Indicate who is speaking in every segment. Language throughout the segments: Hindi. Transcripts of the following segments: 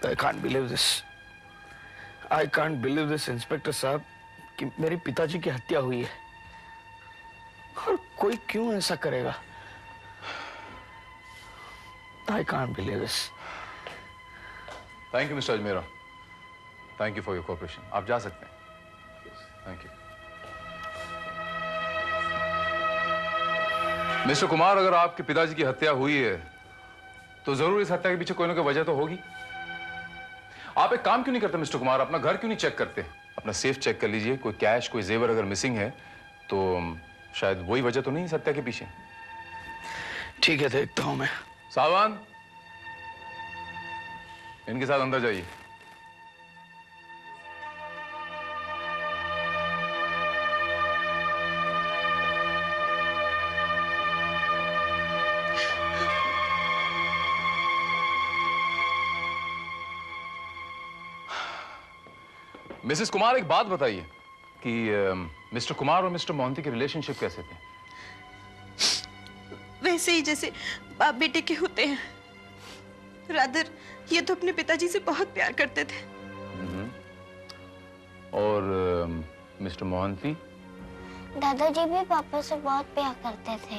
Speaker 1: I can't believe this. I can't believe this, inspector साहब, कि मेरे पिताजी की हत्या हुई है। और कोई क्यों ऐसा करेगा? I can't believe this.
Speaker 2: Thank you, Mr. Ajmera. Thank you for your cooperation. आप जा सकते हैं. Thank you. मिस्टर कुमार, अगर आपके पिताजी की हत्या हुई है, तो जरूर इस हत्या के पीछे कोई ना कोई वजह तो होगी। आप एक काम क्यों नहीं करते मिस्टर कुमार? अपना घर क्यों नहीं चेक करते? अपना सेफ चेक कर लीजिए। कोई कैश, कोई जेवर अगर मिसिंग है, तो शायद वही वजह तो नहीं इस हत्या के पीछे।
Speaker 1: ठीक है, देखता हूं मैं।
Speaker 2: सावन, इनके साथ अंदर जाइए। मिसेस कुमार, एक बात बताइए कि मिस्टर कुमार और मिस्टर मोहंती के रिलेशनशिप कैसे थे?
Speaker 3: वैसे ही जैसे बाप बेटे के होते हैं। रादर ये तो अपने पिताजी से बहुत प्यार करते थे।
Speaker 2: और मिस्टर मोहंती?
Speaker 4: दादाजी भी पापा से बहुत प्यार करते थे।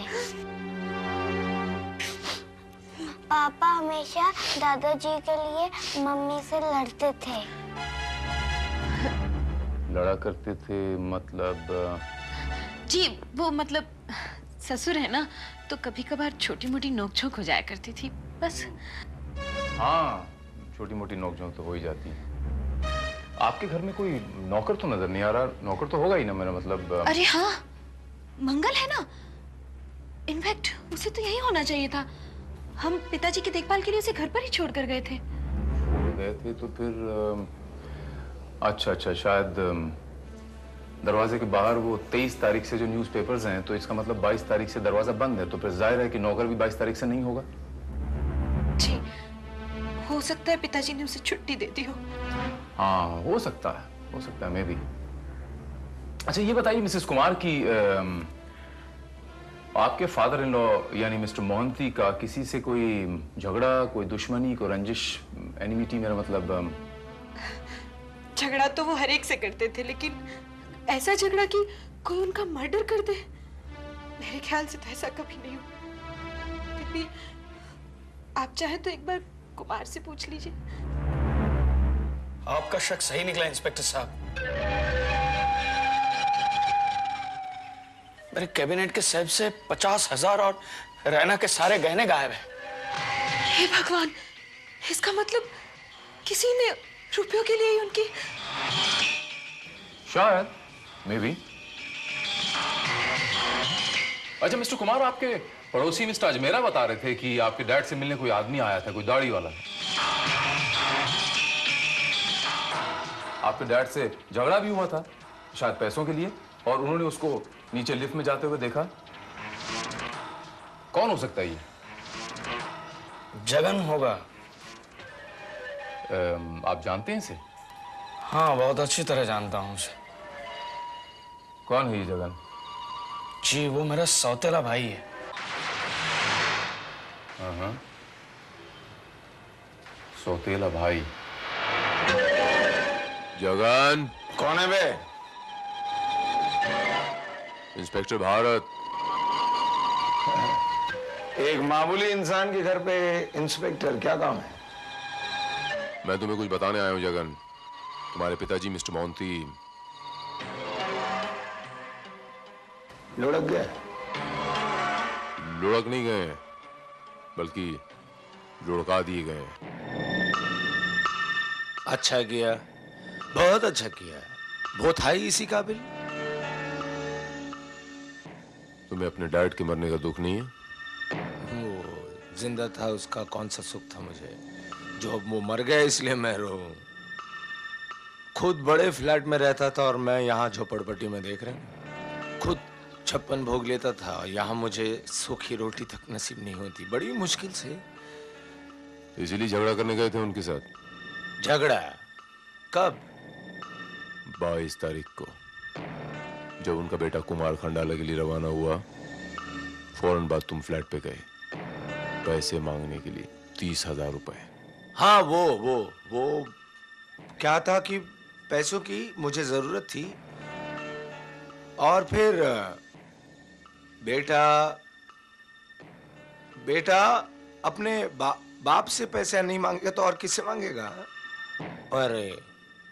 Speaker 4: पापा हमेशा दादाजी के लिए मम्मी से लड़ते थे।
Speaker 2: लड़ा करते थे मतलब?
Speaker 3: जी वो मतलब ससुर है ना, तो कभी कभार छोटी मोटी नोकझोंक हो जाया करती थी, बस।
Speaker 2: हाँ, छोटी मोटी नोकझोंक तो हो ही जाती है। आपके घर में कोई नौकर तो नजर नहीं आ रहा? नौकर तो होगा ही ना, मेरा मतलब।
Speaker 3: अरे हाँ, मंगल है ना। इनफैक्ट उसे तो यही होना चाहिए था। हम पिताजी की देखभाल के लिए उसे घर पर ही छोड़ कर गए थे।
Speaker 2: तो फिर अच्छा, शायद दरवाजे के बाहर वो 23 तारीख से जो न्यूज़पेपर्स हैं, तो इसका मतलब 22 तारीख से दरवाजा बंद है, तो फिर जाहिर है कि नौकर भी 22 तारीख से नहीं होगा।
Speaker 3: जी, हो सकता है पिताजी ने उसे छुट्टी दे दी हो।
Speaker 2: हाँ, हो सकता है, मे बी। अच्छा, ये बताइए मिसेस कुमार की आपके फादर इन लॉ यानी मिस्टर मोहंती का किसी से कोई झगड़ा, कोई दुश्मनी, कोई रंजिश, एनिमिटी, मेरा मतलब।
Speaker 3: झगड़ा तो वो हर एक से करते थे, लेकिन ऐसा झगड़ा कि कोई उनका मर्डर कर दे, मेरे ख्याल से तो ऐसा कभी नहीं हुआ। फिर भी आप चाहे तो एक बार कुमार से पूछ लीजिए।
Speaker 1: आपका शक सही निकला इंस्पेक्टर साहब। मेरे कैबिनेट के सेफ से 50,000 और रैना के सारे गहने गायब हैं।
Speaker 3: हे भगवान, इसका मतलब किसी ने रुपयों के लिए उनकी।
Speaker 2: शायद, मे बी। अच्छा मिस्टर कुमार, आपके पड़ोसी मिस्टर अजमेरा बता रहे थे कि आपके डैड से मिलने कोई आदमी आया था, कोई दाढ़ी वाला। आपके डैड से झगड़ा भी हुआ था, शायद पैसों के लिए, और उन्होंने उसको नीचे लिफ्ट में जाते हुए देखा। कौन हो सकता है ये?
Speaker 1: जगन होगा।
Speaker 2: आप जानते हैं इसे?
Speaker 1: हाँ, बहुत अच्छी तरह जानता हूँ उसे।
Speaker 2: कौन है ये जगन?
Speaker 1: जी, वो मेरा सौतेला भाई है।
Speaker 2: हाँ, सौतेला भाई।
Speaker 5: जगन।
Speaker 1: कौन है बे?
Speaker 5: इंस्पेक्टर भारत।
Speaker 6: एक मामूली इंसान के घर पे इंस्पेक्टर, क्या काम है?
Speaker 5: मैं तुम्हें कुछ बताने आया हूं जगन। तुम्हारे पिताजी मिस्टर मोहंती
Speaker 6: लुढ़क गए।
Speaker 5: लुढ़क नहीं गए, बल्कि लुढ़का दिए गए।
Speaker 6: अच्छा किया, बहुत अच्छा किया। वो था ही इसी काबिल।
Speaker 5: तुम्हें अपने डैड के मरने का दुख नहीं है?
Speaker 6: वो जिंदा था, उसका कौन सा सुख था मुझे? जो अब वो मर गया इसलिए मैं रहूं। खुद बड़े फ्लैट में रहता था और मैं यहाँ झोपड़पट्टी में देख रहे हैं। खुद 56 भोग लेता था, यहाँ मुझे सूखी रोटी तक नसीब नहीं होती, बड़ी मुश्किल से।
Speaker 5: इसीलिए झगड़ा करने गए थे उनके साथ?
Speaker 6: झगड़ा कब?
Speaker 5: 22 तारीख को, जब उनका बेटा कुमार खंडाला के लिए रवाना हुआ, फौरन बाद तुम फ्लैट पे गए पैसे मांगने के लिए। 30,000 रुपए।
Speaker 6: हाँ, वो क्या था कि पैसों की मुझे जरूरत थी, और फिर बेटा अपने बाप से पैसे नहीं मांगेगा तो और किससे मांगेगा? और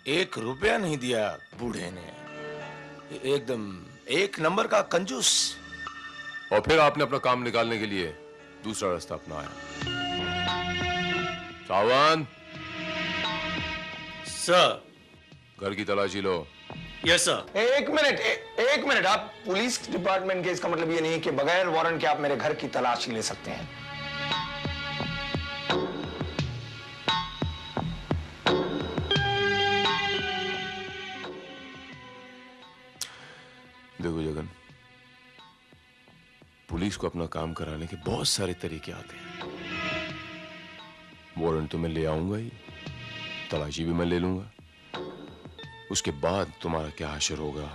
Speaker 6: 1 रुपया नहीं दिया बूढ़े ने। एकदम 1 नंबर का कंजूस।
Speaker 5: और फिर आपने अपना काम निकालने के लिए दूसरा रास्ता अपनाया। सावन,
Speaker 7: सर।
Speaker 5: घर की तलाशी लो।
Speaker 7: Yes sir.
Speaker 1: एक मिनट, आप पुलिस डिपार्टमेंट के, इसका मतलब ये नहीं कि बगैर वारंट के आप मेरे घर की तलाशी ले सकते हैं।
Speaker 5: देखो जगन, पुलिस को अपना काम कराने के बहुत सारे तरीके आते हैं। वारंट तो मैं ले आऊंगा ही, तलाशी भी मैं ले लूंगा। उसके बाद तुम्हारा क्या हश्र होगा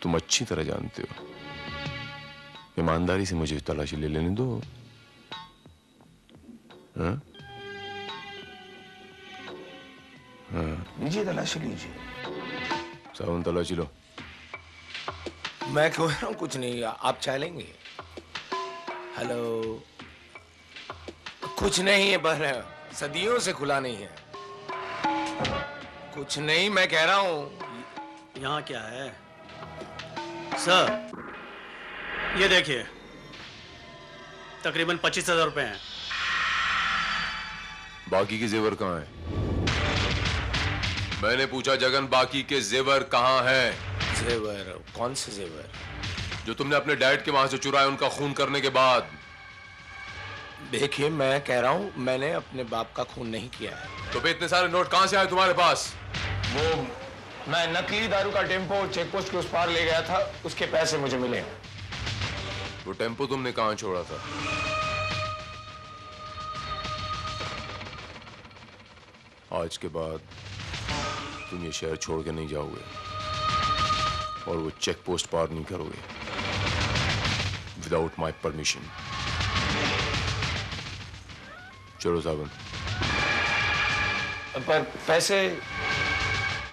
Speaker 5: तुम अच्छी तरह जानते हो। ईमानदारी से मुझे तलाशी ले लेने दो। हाँ?
Speaker 1: लीजिए तलाशी लीजिए।
Speaker 5: सावन, तलाशी लो।
Speaker 6: मैं कह रहा हूँ कुछ नहीं, आप चलेंगे? हेलो, कुछ नहीं है, पर सदियों से खुला नहीं है। कुछ नहीं, मैं कह रहा हूँ।
Speaker 7: यहाँ क्या है सर? ये देखिए, तकरीबन 25,000 रुपए हैं।
Speaker 5: बाकी के जेवर कहाँ हैं? मैंने पूछा जगन, बाकी के जेवर कहाँ हैं?
Speaker 6: जेवर? कौन से जेवर?
Speaker 5: जो तुमने अपने डैड के वहां से चुराए उनका खून करने के बाद।
Speaker 6: देखिए, मैं कह रहा हूँ मैंने अपने बाप का खून नहीं किया है।
Speaker 5: तो फिर इतने सारे नोट कहां से आए तुम्हारे पास?
Speaker 1: वो मैं नकली दारू का टेम्पो चेक पोस्ट के उस पार ले गया था, उसके पैसे मुझे मिले।
Speaker 5: वो टेम्पो तुमने कहां छोड़ा था? आज के बाद तुम ये शहर छोड़ के नहीं जाओगे और वो चेक पोस्ट पार नहीं करोगे विदाउट माय परमिशन। चलो सावन।
Speaker 1: पर पैसे